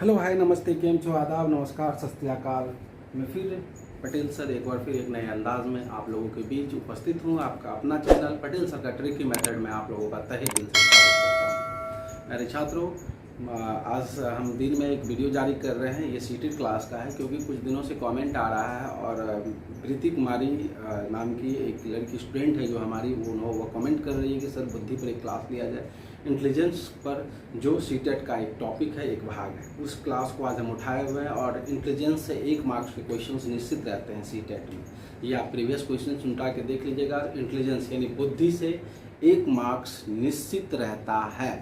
Hello hi नमस्ते केम छो आदाब नमस्कार सत श्री अकाल। मैं फिर पटेल सर एक बार फिर एक नए अंदाज में आप लोगों के बीच उपस्थित हूँ। आपका अपना चैनल पटेल सर का ट्रिकी मेथड में आप लोगों का तहे दिल से स्वागत करता हूँ। मेरे छात्रों, आज हम दिन में एक वीडियो जारी कर रहे हैं। ये सीटेड क्लास का है क्योंकि कुछ दिनों से कमेंट आ रहा है और प्रीति कुमारी नाम की एक लड़की स्टूडेंट है जो हमारी वो कमेंट कर रही है कि सर बुद्धि पर एक क्लास लिया जाए। इंटेलिजेंस पर जो सीटेट का एक टॉपिक है, एक भाग है, उस क्लास को आज हम उठाए हुए हैं। और इंटेलिजेंस से 1 मार्क्स के क्वेश्चंस निश्चित रहते हैं सीटेट में। ये आप प्रीवियस क्वेश्चन उठा के देख लीजिएगा। इंटेलिजेंस यानी बुद्धि से 1 मार्क्स निश्चित रहता है।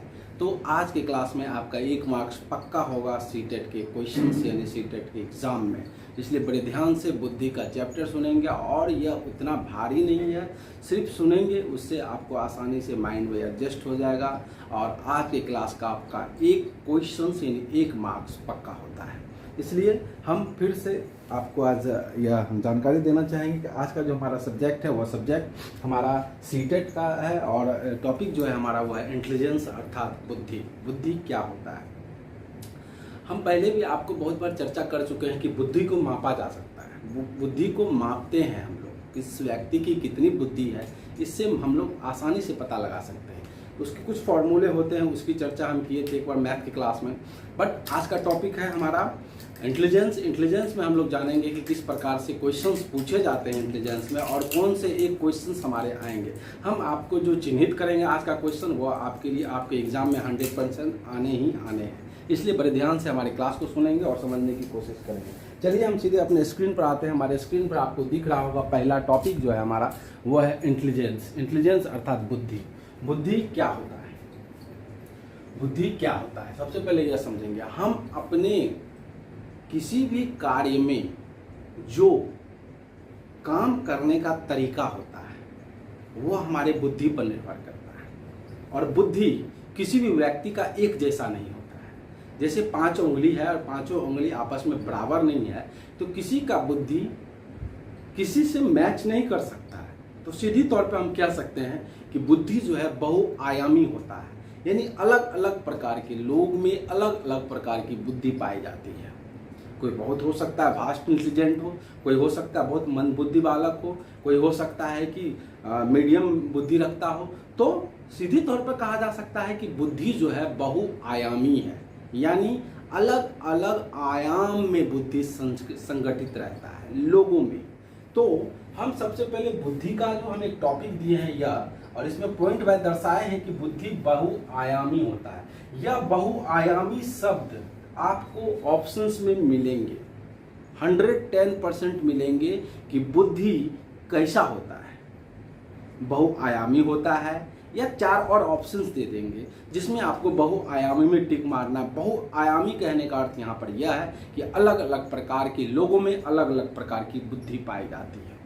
तो आज के क्लास में आपका 1 मार्क्स पक्का होगा सीटेट के क्वेश्चंस यानी सीटेट के एग्जाम में। इसलिए बड़े ध्यान से बुद्धि का चैप्टर सुनेंगे और यह उतना भारी नहीं है, सिर्फ सुनेंगे उससे आपको आसानी से माइंड में एडजस्ट हो जाएगा। और आज के क्लास का आपका 1 क्वेश्चन यानी 1 मार्क्स पक्का होता है। इसलिए हम फिर से आपको आज यह जानकारी देना चाहेंगे कि आज का जो हमारा सब्जेक्ट है वह सब्जेक्ट हमारा सीटेट का है और टॉपिक जो है हमारा वो है इंटेलिजेंस अर्थात बुद्धि। बुद्धि क्या होता है? हम पहले भी आपको बहुत बार चर्चा कर चुके हैं कि बुद्धि को मापा जा सकता है। बुद्धि को मापते हैं हम लोग, किस व्यक्ति की कितनी बुद्धि है, इससे हम लोग आसानी से पता लगा सकते हैं। उसके कुछ फॉर्मूले होते हैं, उसकी चर्चा हम किए थे एक बार मैथ की क्लास में। बट आज का टॉपिक है हमारा इंटेलिजेंस। इंटेलिजेंस में हम लोग जानेंगे कि किस प्रकार से क्वेश्चंस पूछे जाते हैं इंटेलिजेंस में और कौन से एक क्वेश्चंस हमारे आएंगे। हम आपको जो चिन्हित करेंगे आज का क्वेश्चन वो आपके लिए आपके एग्जाम में 100% आने ही आने हैं। इसलिए बड़े ध्यान से हमारी क्लास को सुनेंगे और समझने की कोशिश करेंगे। चलिए हम सीधे अपने स्क्रीन पर आते हैं। हमारे स्क्रीन पर आपको दिख रहा होगा पहला टॉपिक जो है हमारा वो है इंटेलिजेंस। इंटेलिजेंस अर्थात बुद्धि। बुद्धि क्या होता है? बुद्धि क्या होता है सबसे पहले यह समझेंगे। हम अपने किसी भी कार्य में जो काम करने का तरीका होता है वो हमारे बुद्धि पर निर्भर करता है। और बुद्धि किसी भी व्यक्ति का एक जैसा नहीं होता है। जैसे 5 उंगली है और 5 उंगली आपस में बराबर नहीं है, तो किसी का बुद्धि किसी से मैच नहीं कर सकता है। तो सीधी तौर पे हम कह सकते हैं कि बुद्धि जो है बहुआयामी होता है, यानी अलग अलग प्रकार के लोग में अलग अलग प्रकार की बुद्धि पाई जाती है। कोई बहुत हो सकता है वास्ट इंटेलिजेंट हो, कोई हो सकता है बहुत मंद बुद्धि बालक हो, कोई हो सकता है कि मीडियम बुद्धि रखता हो। तो सीधी तौर पर कहा जा सकता है कि बुद्धि जो है बहुआयामी है, यानी अलग अलग आयाम में बुद्धि संगठित रहता है लोगों में। तो हम सबसे पहले बुद्धि का जो हम एक टॉपिक दिए हैं यह, और इसमें पॉइंट वाइज दर्शाए हैं कि बुद्धि बहुआयामी होता है। यह बहुआयामी शब्द आपको ऑप्शंस में मिलेंगे, 110% मिलेंगे कि बुद्धि कैसा होता है, बहुआयामी होता है या 4 और ऑप्शंस दे देंगे जिसमें आपको बहुआयामी में टिक मारना। बहुआयामी कहने का अर्थ यहाँ पर यह है कि अलग अलग प्रकार के लोगों में अलग अलग प्रकार की बुद्धि पाई जाती है।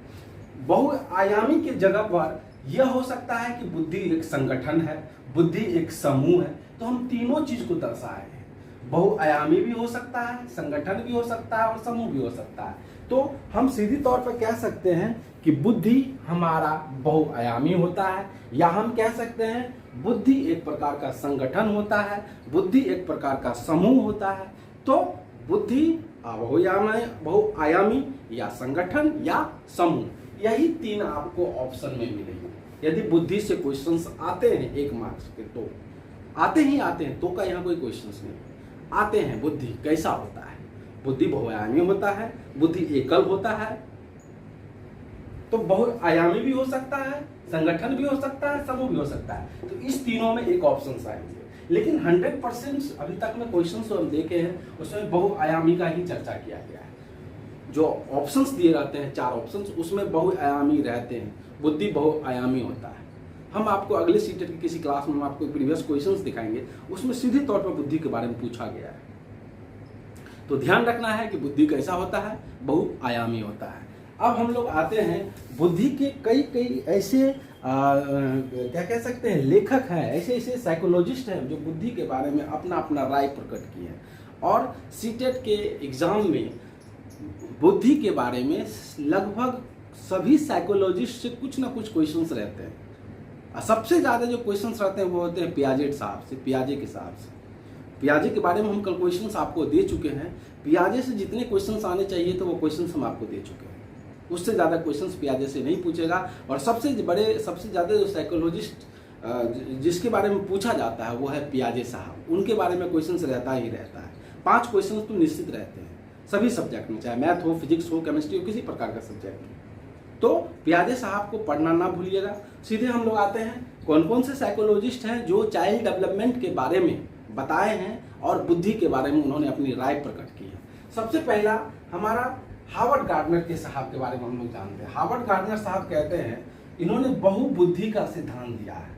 बहुआयामी के जगह पर यह हो सकता है कि बुद्धि एक संगठन है, बुद्धि एक समूह है। तो हम तीनों चीज को दर्शाए हैं। बहुआयामी भी हो सकता है, संगठन भी हो सकता है और समूह भी हो सकता है। तो हम सीधी तौर पर कह सकते हैं कि बुद्धि हमारा बहुआयामी होता है, या हम कह सकते हैं बुद्धि एक प्रकार का संगठन होता है, बुद्धि एक प्रकार का समूह होता है। तो बुद्धि बहुआयामी या संगठन या समूह, यही 3 आपको ऑप्शन में मिलेंगे। यदि बुद्धि से क्वेश्चंस आते हैं 1 मार्क्स के, तो आते ही आते हैं, तो का यहाँ कोई क्वेश्चंस नहीं आते हैं। बुद्धि कैसा होता है? बुद्धि बहुआयामी होता है, बुद्धि एकल होता है, तो बहुआयामी भी हो सकता है, संगठन भी हो सकता है, समूह भी हो सकता है। तो इस तीनों में एक ऑप्शन आएंगे। लेकिन 100% अभी तक में क्वेश्चंस जो हम देखे हैं उसमें बहुआयामी का ही चर्चा किया गया है। जो ऑप्शंस दिए रहते हैं 4 ऑप्शंस, उसमें बहुआयामी रहते हैं, बुद्धि बहुआयामी होता है। हम आपको अगले सीटेट की किसी क्लास में हम आपको प्रीवियस क्वेश्चंस दिखाएंगे, उसमें सीधे तौर पर बुद्धि के बारे में पूछा गया है। तो ध्यान रखना है कि बुद्धि कैसा होता है, बहुआयामी होता है। अब हम लोग आते हैं बुद्धि के कई ऐसे क्या कह सकते हैं लेखक हैं, ऐसे साइकोलॉजिस्ट हैं जो बुद्धि के बारे में अपना अपना राय प्रकट किए हैं। और सीटेट के एग्जाम में बुद्धि के बारे में लगभग सभी साइकोलॉजिस्ट से कुछ ना कुछ क्वेश्चंस रहते हैं। सबसे ज़्यादा जो क्वेश्चंस रहते हैं वो होते हैं पियाजे के साहब से। पियाजे के बारे में हम कल क्वेश्चंस आपको दे चुके हैं। पियाजे से जितने क्वेश्चंस आने चाहिए थे वो क्वेश्चंस हम आपको दे चुके हैं। उससे ज़्यादा क्वेश्चंस पियाजे से नहीं पूछेगा। और सबसे ज़्यादा जो साइकोलॉजिस्ट जिसके बारे में पूछा जाता है वो है पियाजे साहब। उनके बारे में क्वेश्चंस रहता ही रहता है। 5 क्वेश्चंस तो निश्चित रहते हैं सभी सब्जेक्ट में, चाहे मैथ हो, फिजिक्स हो, केमिस्ट्री हो, किसी प्रकार का सब्जेक्ट हो। तो पियाजे साहब को पढ़ना ना भूलिएगा। सीधे हम लोग आते हैं, कौन कौन से साइकोलॉजिस्ट हैं जो चाइल्ड डेवलपमेंट के बारे में बताए हैं और बुद्धि के बारे में उन्होंने अपनी राय प्रकट की है। सबसे पहला हमारा हार्वर्ड गार्डनर के साहब के बारे में हम लोग जानते हैं। हार्वर्ड गार्डनर साहब कहते हैं इन्होंने बहुबुद्धि का सिद्धांत दिया है।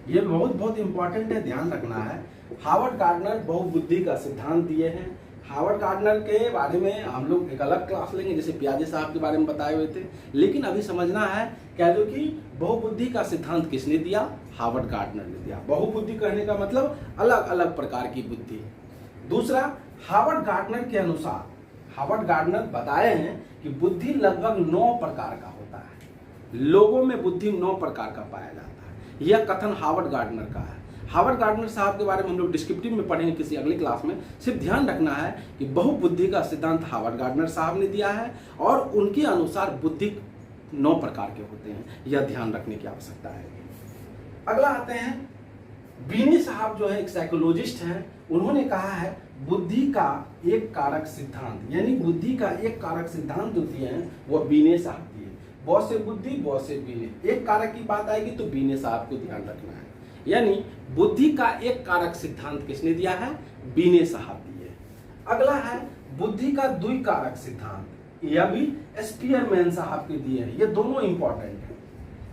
ये बहुत इंपॉर्टेंट है, ध्यान रखना है। हार्वर्ड गार्डनर बहुबुद्धि का सिद्धांत दिए हैं। हार्वर्ड गार्डनर के बारे में हम लोग एक अलग क्लास लेंगे, जैसे पियाजे साहब के बारे में बताए हुए थे। लेकिन अभी समझना है क्या जो कि बहुबुद्धि का सिद्धांत किसने दिया? हार्वर्ड गार्डनर ने दिया। बहुबुद्धि कहने का मतलब अलग अलग प्रकार की बुद्धि। दूसरा, हार्वर्ड गार्डनर के अनुसार हार्वर्ड गार्डनर बताए हैं कि बुद्धि लगभग 9 प्रकार का होता है। लोगों में बुद्धि 9 प्रकार का पाया जाता है। यह कथन हार्वर्ड गार्डनर का है। हार्वर्ड गार्डनर साहब के बारे में हम लोग डिस्क्रिप्टिव में पढ़ेंगे किसी अगली क्लास में। सिर्फ ध्यान रखना है कि बहुबुद्धि का सिद्धांत हार्वर्ड गार्डनर साहब ने दिया है और उनके अनुसार बुद्धि 9 प्रकार के होते हैं। यह ध्यान रखने की आवश्यकता है। अगला आते हैं, बीने साहब जो है एक साइकोलॉजिस्ट हैं। उन्होंने कहा है बुद्धि का एक कारक सिद्धांत, यानी बुद्धि का एक कारक सिद्धांत जो दिए हैं वह बीने साहब दिए। बहुत से बुद्धि, बहुत से बीने। एक कारक की बात आएगी तो बीने साहब को ध्यान रखना है। यानी बुद्धि का एक कारक सिद्धांत किसने दिया है? बीने साहब दिए। अगला है बुद्धि का द्विकारक सिद्धांत, यह भी स्पीयरमैन साहब के दिए हैं। ये दोनों इंपॉर्टेंट है।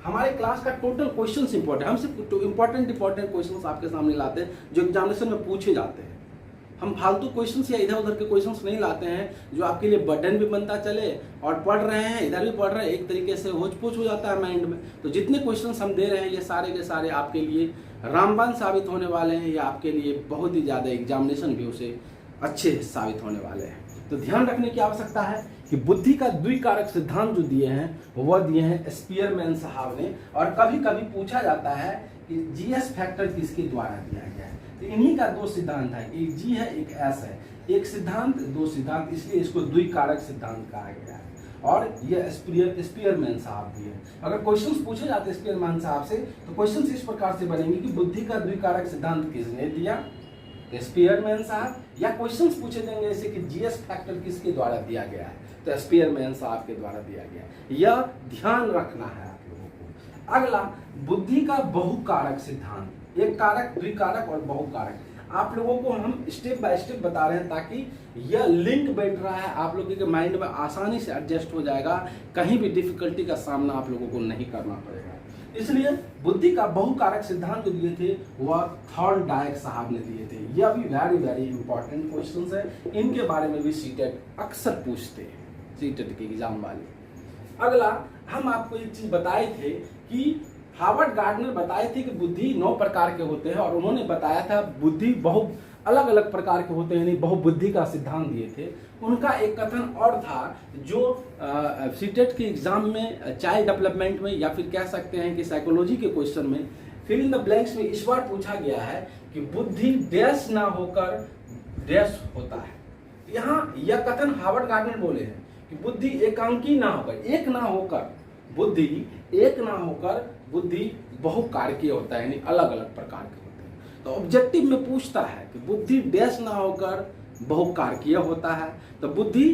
हमारे क्लास का टोटल क्वेश्चंस इंपॉर्टेंट है। हम सिर्फ इंपॉर्टेंट क्वेश्चंस आपके सामने लाते हैं जो एग्जामिनेशन में पूछे जाते हैं। हम फालतू क्वेश्चंस या इधर उधर के क्वेश्चंस नहीं लाते हैं जो आपके लिए बर्डन भी बनता चले और पढ़ रहे हैं, इधर भी पढ़ रहे हैं, एक तरीके से होच-पोच हो जाता है माइंड में। तो जितने क्वेश्चंस हम दे रहे हैं ये सारे के सारे आपके लिए रामबाण साबित होने वाले हैं या आपके लिए बहुत ही ज़्यादा एग्जामिनेशन भी उसे अच्छे साबित होने वाले हैं। तो ध्यान रखने की आवश्यकता है कि बुद्धि का द्विकारक सिद्धांत जो दिए हैं वह दिए हैं स्पीयरमैन साहब ने। और कभी कभी पूछा जाता है कि जीएस फैक्टर किसके द्वारा दिया गया है। तो इन्हीं का 2 सिद्धांत है, एक जी है एक एस है। एक सिद्धांत 2 सिद्धांत, इसलिए इसको द्विकारक सिद्धांत कहा गया है। और ये स्पीयरमैन साहब दिए। अगर क्वेश्चंस पूछे जाते हैं स्पीयरमैन साहब से तो क्वेश्चंस इस प्रकार से बनेंगे कि बुद्धि का द्विकारक सिद्धांत किसने दिया? स्पीयरमैन साहब। या क्वेश्चंस पूछे देंगे जैसे कि जीएस फैक्टर किसके द्वारा दिया गया है? तो स्पीयरमैन साहब के द्वारा दिया गया। यह ध्यान रखना है आप लोगों को। अगला, बुद्धि का बहुकारक सिद्धांत, एक कारक, द्विकारक और बहुकारक। आप लोगों को हम स्टेप बाय स्टेप बता रहे हैं ताकि यह लिंक बैठ रहा है आप लोगों के माइंड में, आसानी से एडजस्ट हो जाएगा। कहीं भी डिफिकल्टी का सामना आप लोगों को नहीं करना पड़ेगा। इसलिए बुद्धि का बहुकारक सिद्धांत जो दिए थे वह थॉर्नडाइक साहब ने दिए थे। यह भी वेरी इंपॉर्टेंट क्वेश्चंस है। इनके बारे में भी सीटेट अक्सर पूछते हैं, सीटेट के एग्जाम वाले। अगला, हम आपको एक चीज बताए थे कि हार्वर्ड गार्डनर बताए थे कि बुद्धि 9 प्रकार के होते हैं और उन्होंने बताया था बुद्धि बहुत अलग अलग प्रकार के होते हैं, यानी बहुबुद्धि का सिद्धांत दिए थे। उनका एक कथन और था जो सीटेट के एग्जाम में चाइल्ड डेवलपमेंट में या फिर कह सकते हैं कि साइकोलॉजी के क्वेश्चन में फिल इन द ब्लैंक्स में इस बार पूछा गया है कि बुद्धि डैश ना होकर डैश होता है। यहाँ यह कथन हार्वर्ड गार्डनर बोले हैं कि बुद्धि एकांकी ना होकर, एक ना होकर, बुद्धि एक ना होकर बुद्धि बहुकारकीय होता है, यानी अलग अलग प्रकार के होते हैं। तो ऑब्जेक्टिव में पूछता है कि बुद्धि डैश ना होकर बहुकारकीय होता है, तो बुद्धि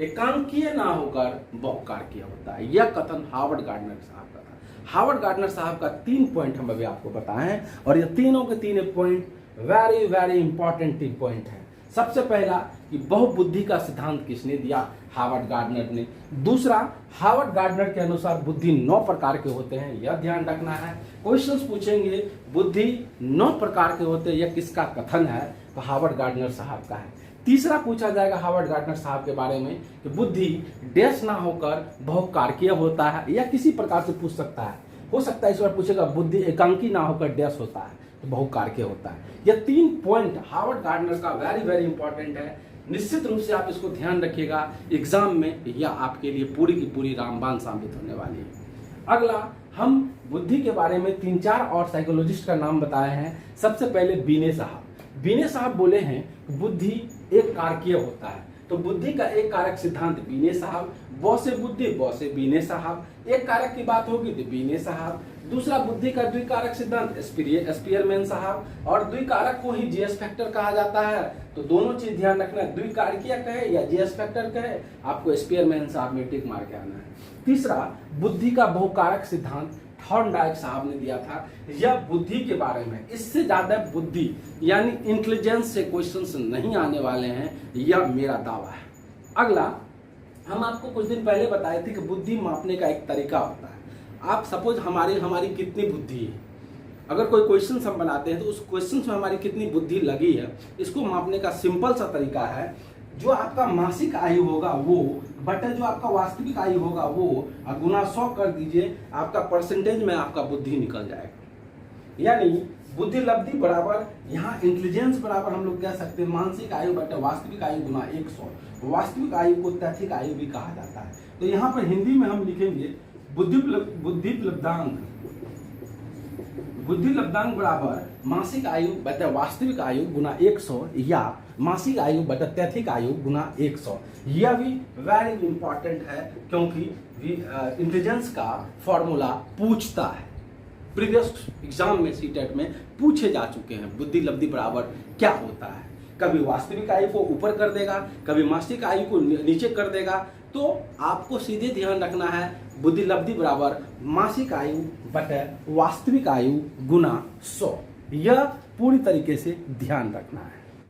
एकांकीय ना होकर बहुकारकीय होता है। यह कथन हार्वर्ड गार्डनर साहब का था। हार्वर्ड गार्डनर साहब का 3 पॉइंट हम अभी आपको बताए हैं और ये तीनों के 3 पॉइंट वेरी इंपॉर्टेंट पॉइंट है। सबसे पहला कि बहुबुद्धि का सिद्धांत किसने दिया? हार्वर्ड गार्डनर ने। दूसरा, हार्वर्ड गार्डनर के अनुसार बुद्धि 9 प्रकार के होते हैं, यह ध्यान रखना है। क्वेश्चंस पूछेंगे बुद्धि 9 प्रकार के होते हैं, यह किसका कथन है? तो हार्वर्ड गार्डनर साहब का है। तीसरा पूछा जाएगा हार्वर्ड गार्डनर साहब के बारे में कि बुद्धि डैश ना होकर बहुकारकीय होता है, या किसी प्रकार से पूछ सकता है। हो सकता है इस बार पूछेगा बुद्धि एकांकी ना होकर डैश होता है तो बहुकारकीय होता है। यह 3 पॉइंट हार्वर्ड गार्डनर का वेरी इंपॉर्टेंट है। निश्चित रूप से आप इसको ध्यान रखिएगा एग्जाम में, यह आपके लिए पूरी की पूरी रामबाण साबित होने वाली है। अगला, हम बुद्धि के बारे में 3-4 और साइकोलॉजिस्ट का नाम बताए हैं। सबसे पहले बीने साहब। बीने साहब बोले हैं कि बुद्धि एक कारकीय होता है, तो बुद्धि का एक कारक सिद्धांत बीने साहब, ब से बुद्धि, ब से बीने साहब, एक कारक की बात होगी तो बीने साहब। दूसरा बुद्धि का द्विकारक सिद्धांत स्पीयरमैन साहब, और द्विकारक को ही जीएस फैक्टर कहा जाता है। तो दोनों चीज ध्यान रखना है, द्विकारकीय कहे या जीएस फैक्टर कहे, आपको स्पीयरमैन साहब में टिक मार के आना है। तीसरा बुद्धि का बहुकारक सिद्धांत थॉर्नडाइक साहब ने दिया था। यह बुद्धि के बारे में, इससे ज्यादा बुद्धि यानी इंटेलिजेंस से क्वेश्चंस नहीं आने वाले हैं, यह मेरा दावा है। अगला, हम आपको कुछ दिन पहले बताए थे कि बुद्धि मापने का एक तरीका होता है। आप सपोज हमारी कितनी बुद्धि है, अगर कोई क्वेश्चन हम बनाते हैं तो उस क्वेश्चन में हमारी कितनी बुद्धि लगी है, इसको मापने का सिंपल सा तरीका है, जो आपका मासिक आयु होगा वो बटे जो आपका वास्तविक आयु होगा वो गुना 100 कर दीजिए, आपका परसेंटेज में आपका बुद्धि निकल जाएगा। यानी बुद्धि लब्धि बराबर, यहाँ इंटेलिजेंस बराबर हम लोग कह सकते हैं मानसिक आयु बटे वास्तविक आयु गुना 100। वास्तविक आयु को तैथिक आयु भी कहा जाता है। तो यहाँ पर हिंदी में हम लिखेंगे बुद्धि लब्धांक बराबर मासिक आयु बटे वास्तविक आयु गुना 100 या मासिक आयु बटे तैथिक आयु गुना 100। यह भी वेरी इंपॉर्टेंट है, क्योंकि इंटेलिजेंस का फॉर्मूला पूछता है, प्रीवियस एग्जाम में सीटेट में पूछे जा चुके हैं। बुद्धि लब्धि बराबर क्या होता है, कभी वास्तविक आयु को ऊपर कर देगा, कभी मासिक आयु को नीचे कर देगा। तो आपको सीधे ध्यान रखना है बुद्धि लब्धि बराबर मासिक आयु बटे वास्तविक आयु गुना 100, यह पूरी तरीके से ध्यान रखना है।